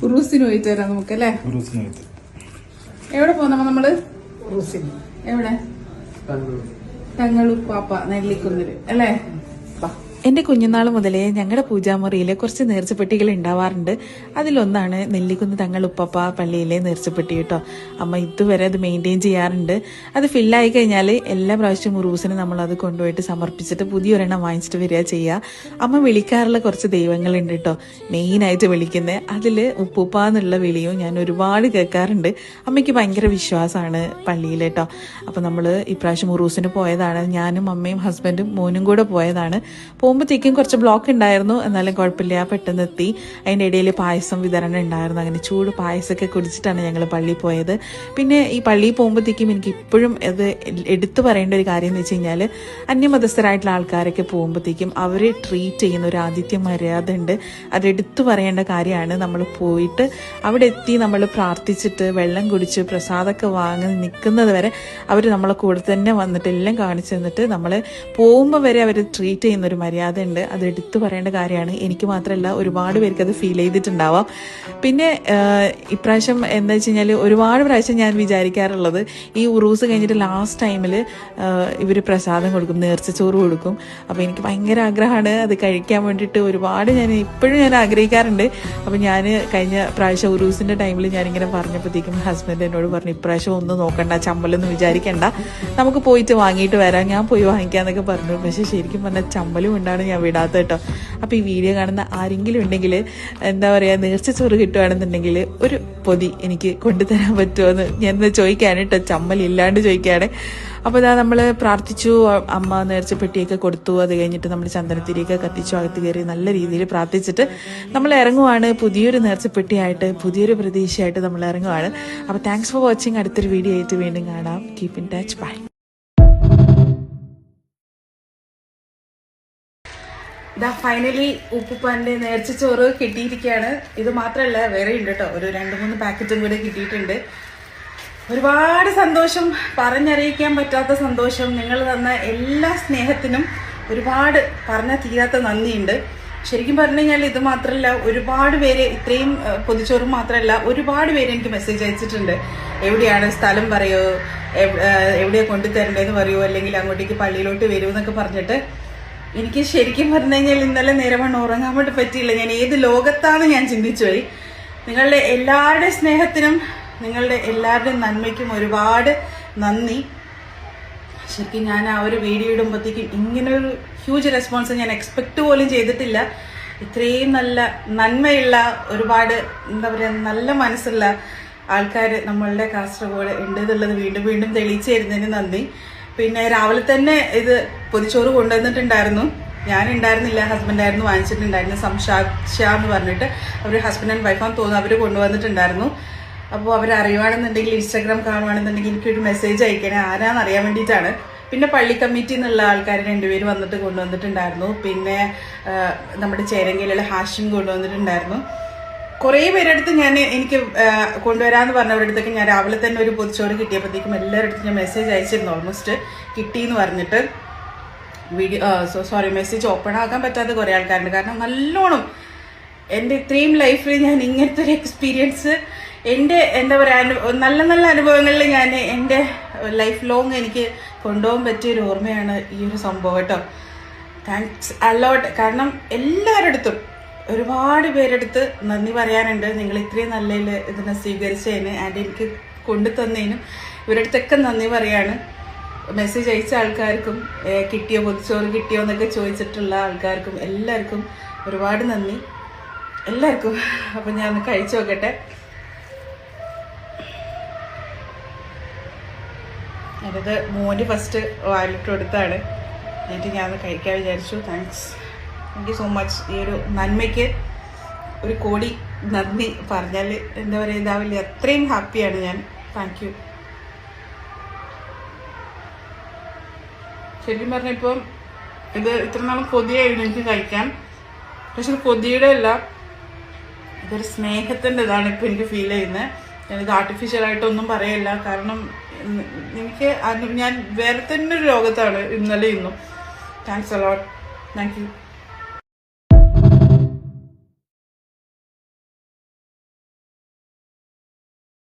ഉറൂസിന് പോയിട്ട് വരാം നമുക്ക് അല്ലേ? എവിടെ പോന്നമ്മ നമ്മള്? എവിടെ? തങ്ങളുപ്പാപ്പ നെല്ലിക്കുന്നില് അല്ലേ? എന്റെ കുഞ്ഞുനാൾ മുതലേ ഞങ്ങളുടെ പൂജാമുറിയിൽ കുറച്ച് നേർച്ചപ്പെട്ടികൾ ഉണ്ടാവാറുണ്ട്. അതിലൊന്നാണ് നെല്ലിക്കുന്ന് തങ്ങൾ ഉപ്പപ്പ പള്ളിയിലെ നേർച്ചപ്പെട്ടി കേട്ടോ. അമ്മ ഇതുവരെ അത് മെയിൻറ്റെയിൻ ചെയ്യാറുണ്ട്. അത് ഫില്ലായി കഴിഞ്ഞാൽ എല്ലാ പ്രാവശ്യവും ഉറൂസിന് നമ്മൾ അത് കൊണ്ടുപോയിട്ട് സമർപ്പിച്ചിട്ട് പുതിയൊരെണ്ണം വാങ്ങിച്ചിട്ട് വരിക ചെയ്യുക. അമ്മ വിളിക്കാറുള്ള കുറച്ച് ദൈവങ്ങളുണ്ട് കേട്ടോ, മെയിനായിട്ട് വിളിക്കുന്നത്. അതിൽ ഉപ്പൂപ്പ എന്നുള്ള വിളിയും ഞാൻ ഒരുപാട് കേൾക്കാറുണ്ട്. അമ്മയ്ക്ക് ഭയങ്കര വിശ്വാസമാണ് പള്ളിയിൽ കേട്ടോ. അപ്പോൾ നമ്മൾ ഇപ്രാവശ്യം ഉറൂസിന് പോയതാണ്. ഞാനും അമ്മയും ഹസ്ബൻഡും മോനും കൂടെ പോയതാണ്. പോകുമ്പോഴത്തേക്കും കുറച്ച് ബ്ലോക്ക് ഉണ്ടായിരുന്നു, എന്നാലും കുഴപ്പമില്ല, പെട്ടെന്ന് എത്തി. അതിൻ്റെ ഇടയിൽ പായസം വിതരണം ഉണ്ടായിരുന്നു. അങ്ങനെ ചൂട് പായസമൊക്കെ കുടിച്ചിട്ടാണ് ഞങ്ങൾ പള്ളിയിൽ പോയത്. പിന്നെ ഈ പള്ളിയിൽ പോകുമ്പോഴത്തേക്കും എനിക്ക് ഇപ്പോഴും അത് എടുത്തു പറയേണ്ട ഒരു കാര്യം എന്ന് വെച്ച് കഴിഞ്ഞാൽ, അന്യമതസ്ഥരായിട്ടുള്ള ആൾക്കാരൊക്കെ പോകുമ്പോഴത്തേക്കും അവർ ട്രീറ്റ് ചെയ്യുന്ന ഒരു ആതിഥ്യ മര്യാദ ഉണ്ട്. അത് എടുത്തു പറയേണ്ട കാര്യമാണ്. നമ്മൾ പോയിട്ട് അവിടെ എത്തി നമ്മൾ പ്രാർത്ഥിച്ചിട്ട് വെള്ളം കുടിച്ച് പ്രസാദമൊക്കെ വാങ്ങി നിൽക്കുന്നത് വരെ അവർ നമ്മളെ കൂടെ തന്നെ വന്നിട്ട് എല്ലാം കാണിച്ചു തന്നിട്ട് നമ്മൾ പോകുമ്പോൾ വരെ അവർ ട്രീറ്റ് ചെയ്യുന്ന ഒരു മര്യാദ ഉണ്ട്. അത് എടുത്തു പറയേണ്ട കാര്യമാണ്. എനിക്ക് മാത്രമല്ല, ഒരുപാട് പേർക്ക് അത് ഫീൽ ചെയ്തിട്ടുണ്ടാവാം. പിന്നെ ഇപ്രാവശ്യം എന്താ വെച്ച് കഴിഞ്ഞാൽ, ഒരുപാട് പ്രാവശ്യം ഞാൻ വിചാരിക്കാറുള്ളത്, ഈ ഉറൂസ് കഴിഞ്ഞിട്ട് ലാസ്റ്റ് ടൈമിൽ ഇവർ പ്രസാദം കൊടുക്കും, നേർച്ചച്ചോറ് കൊടുക്കും. അപ്പോൾ എനിക്ക് ഭയങ്കര ആഗ്രഹമാണ് അത് കഴിക്കാൻ വേണ്ടിയിട്ട്. ഒരുപാട് ഇപ്പോഴും ഞാൻ ആഗ്രഹിക്കാറുണ്ട്. അപ്പോൾ ഞാൻ കഴിഞ്ഞ പ്രാവശ്യം ഉറൂസിൻ്റെ ടൈമിൽ ഞാനിങ്ങനെ പറഞ്ഞപ്പോഴത്തേക്കും ഹസ്ബൻഡ് എന്നോട് പറഞ്ഞു, ഇപ്രാവശ്യം ഒന്നും നോക്കണ്ട, ചമ്മലൊന്നും വിചാരിക്കണ്ട, നമുക്ക് പോയിട്ട് വാങ്ങിയിട്ട് വരാം, ഞാൻ പോയി വാങ്ങിക്കാന്നൊക്കെ പറഞ്ഞു. പക്ഷെ ശരിക്കും പറഞ്ഞാൽ ചമ്മലും കൊണ്ടാണ് ഞാൻ വിടാത്ത കേട്ടോ. അപ്പോൾ ഈ വീഡിയോ കാണുന്ന ആരെങ്കിലും ഉണ്ടെങ്കിൽ, എന്താ പറയുക, നേർച്ചച്ചോറ് കിട്ടുകയാണെന്നുണ്ടെങ്കിൽ ഒരു പൊതി എനിക്ക് കൊണ്ടുതരാൻ പറ്റുമോ എന്ന് ഞാൻ ചോദിക്കാണ് കേട്ടോ, ചമ്മലില്ലാണ്ട് ചോദിക്കുകയാണ്. അപ്പോൾ ഇതാ നമ്മൾ പ്രാർത്ഥിച്ചു, അമ്മ നേർച്ചപ്പെട്ടിയൊക്കെ കൊടുത്തു. അത് കഴിഞ്ഞിട്ട് നമ്മൾ ചന്ദനത്തിരിയൊക്കെ കത്തിച്ചു, അകത്ത് കയറി നല്ല രീതിയിൽ പ്രാർത്ഥിച്ചിട്ട് നമ്മൾ ഇറങ്ങുവാണ്. പുതിയൊരു നേർച്ചപ്പെട്ടിയായിട്ട്, പുതിയൊരു പ്രതീക്ഷയായിട്ട് നമ്മൾ ഇറങ്ങുവാണ്. അപ്പോൾ താങ്ക്സ് ഫോർ വാച്ചിങ്. അടുത്തൊരു വീഡിയോ ആയിട്ട് വീണ്ടും കാണാം. Keep in touch. ബൈ. ഇതാ ഫൈനലി ഉപ്പുപ്പാന്റെ നേർച്ചച്ചോറ് കിട്ടിയിരിക്കുകയാണ്. ഇത് മാത്രമല്ല, വേറെ ഉണ്ട് കേട്ടോ, ഒരു 2-3 പാക്കറ്റും കൂടെ കിട്ടിയിട്ടുണ്ട്. ഒരുപാട് സന്തോഷം, പറഞ്ഞറിയിക്കാൻ പറ്റാത്ത സന്തോഷം. നിങ്ങൾ തന്ന എല്ലാ സ്നേഹത്തിനും ഒരുപാട് പറഞ്ഞാൽ തീരാത്ത നന്ദിയുണ്ട്. ശരിക്കും പറഞ്ഞു കഴിഞ്ഞാൽ ഇത് മാത്രമല്ല, ഒരുപാട് പേര്, ഇത്രയും പൊതിച്ചോറും മാത്രമല്ല, ഒരുപാട് പേര് എനിക്ക് മെസ്സേജ് അയച്ചിട്ടുണ്ട്. എവിടെയാണ് സ്ഥലം പറയോ, എവിടെയാണ് കൊണ്ടുതരേണ്ടതെന്ന് പറയുമോ, അല്ലെങ്കിൽ അങ്ങോട്ടേക്ക് പള്ളിയിലോട്ട് വരുമോ എന്നൊക്കെ പറഞ്ഞിട്ട്. എനിക്ക് ശരിക്കും പറഞ്ഞു കഴിഞ്ഞാൽ ഇന്നലെ നേരമാണ് ഉറങ്ങാൻ വേണ്ടി പറ്റിയില്ല. ഞാൻ ഏത് ലോകത്താണ് ഞാൻ ചിന്തിച്ചു പോയി. നിങ്ങളുടെ എല്ലാവരുടെയും സ്നേഹത്തിനും നിങ്ങളുടെ എല്ലാവരുടെയും നന്മയ്ക്കും ഒരുപാട് നന്ദി. ശരിക്കും ഞാൻ ആ ഒരു വീഡിയോ ഇടുമ്പോഴത്തേക്കും ഇങ്ങനൊരു ഹ്യൂജ് റെസ്പോൺസ് ഞാൻ എക്സ്പെക്ട് പോലും ചെയ്തിട്ടില്ല. ഇത്രയും നല്ല നന്മയുള്ള, ഒരുപാട് എന്താ പറയുക, നല്ല മനസ്സുള്ള ആൾക്കാർ നമ്മളുടെ കാസർഗോഡ് ഉണ്ട് എന്നുള്ളത് വീണ്ടും വീണ്ടും തെളിയിച്ചു തരുന്നതിന് നന്ദി. പിന്നെ രാവിലെ തന്നെ ഇത് പൊതിച്ചോറ് കൊണ്ടുവന്നിട്ടുണ്ടായിരുന്നു. ഞാനുണ്ടായിരുന്നില്ല, ഹസ്ബൻഡായിരുന്നു വാങ്ങിച്ചിട്ടുണ്ടായിരുന്നു. സംഷാ എന്ന് പറഞ്ഞിട്ട് അവർ ഹസ്ബൻഡ് ആൻഡ് വൈഫാന്ന് തോന്നുന്നു, അവർ കൊണ്ടുവന്നിട്ടുണ്ടായിരുന്നു. അപ്പോൾ അവരറിയുവാണെന്നുണ്ടെങ്കിൽ, ഇൻസ്റ്റാഗ്രാം കാണുവാണെന്നുണ്ടെങ്കിൽ എനിക്കൊരു മെസ്സേജ് അയക്കണേ, ആരാന്ന് അറിയാൻ വേണ്ടിയിട്ടാണ്. പിന്നെ പള്ളി കമ്മിറ്റി എന്നുള്ള ആൾക്കാർ 2 പേര് വന്നിട്ട് കൊണ്ടുവന്നിട്ടുണ്ടായിരുന്നു. പിന്നെ നമ്മുടെ ചേരങ്കയിലുള്ള ഹാഷിം കൊണ്ടുവന്നിട്ടുണ്ടായിരുന്നു. കുറേ പേരെടുത്ത് എനിക്ക് കൊണ്ടുവരാമെന്ന് പറഞ്ഞവരുടെ അടുത്തൊക്കെ ഞാൻ രാവിലെ തന്നെ ഒരു പൊതിച്ചോറ് കിട്ടിയപ്പോഴത്തേക്കും എല്ലാവരുടെ അടുത്ത് ഞാൻ മെസ്സേജ് അയച്ചിരുന്നു, ഓൾമോസ്റ്റ് കിട്ടിയെന്ന് പറഞ്ഞിട്ട്. മെസ്സേജ് ഓപ്പൺ ആക്കാൻ പറ്റാത്ത കുറേ ആൾക്കാരുണ്ട്. കാരണം നല്ലോണം എൻ്റെ ഇത്രയും ലൈഫിൽ ഞാൻ ഇങ്ങനത്തെ ഒരു എക്സ്പീരിയൻസ്, എൻ്റെ എന്താ പറയുക, നല്ല നല്ല അനുഭവങ്ങളിൽ ഞാൻ എൻ്റെ ലൈഫ് ലോങ് എനിക്ക് കൊണ്ടുപോകാൻ പറ്റിയൊരു ഓർമ്മയാണ് ഈ ഒരു സംഭവം കേട്ടോ. Thanks a lot. കാരണം എല്ലാവരുടെ അടുത്തും, ഒരുപാട് പേരെടുത്ത് നന്ദി പറയാനുണ്ട്. നിങ്ങൾ ഇത്രയും നല്ല ഇതിനെ സ്വീകരിച്ചതിന്, ആൻഡ് എനിക്ക് കൊണ്ടു തന്നതിനും ഇവരുടെ അടുത്തൊക്കെ നന്ദി പറയാണ്. മെസ്സേജ് അയച്ച ആൾക്കാർക്കും, കിട്ടിയോ പൊതിച്ചോറ് കിട്ടിയോ എന്നൊക്കെ ചോദിച്ചിട്ടുള്ള ആൾക്കാർക്കും എല്ലാവർക്കും ഒരുപാട് നന്ദി, എല്ലാവർക്കും. അപ്പം ഞാൻ ഒന്ന് കഴിച്ചു നോക്കട്ടെ. ഞാനത് മോന് ഫസ്റ്റ് വായിലിട്ട് കൊടുത്താണ്, എന്നിട്ട് ഞാനത് കഴിക്കാൻ വിചാരിച്ചു. Thank you so much. ഈ ഒരു നന്മയ്ക്ക് 1 കോടി നന്ദി പറഞ്ഞാൽ എന്താ പറയുക, ഇതാവില്ല, അത്രയും ഹാപ്പിയാണ് ഞാൻ. Thank you. ശരിക്കും പറഞ്ഞിപ്പം ഇത് ഇത്ര നാളും കൊതിയായിരുന്നു എനിക്ക് കഴിക്കാൻ. പക്ഷെ ഇത് കൊതിയുടെ അല്ല, ഇതൊരു സ്നേഹത്തിൻ്റെ ഇതാണ് ഇപ്പോൾ എനിക്ക് ഫീൽ ചെയ്യുന്നത്. ഞാനിത് ആർട്ടിഫിഷ്യലായിട്ടൊന്നും പറയില്ല. കാരണം ഞാൻ വേറെ തന്നെ ഒരു ലോകത്താണ് ഇന്നലെ ഇന്നും. Thanks a lot. Thank you.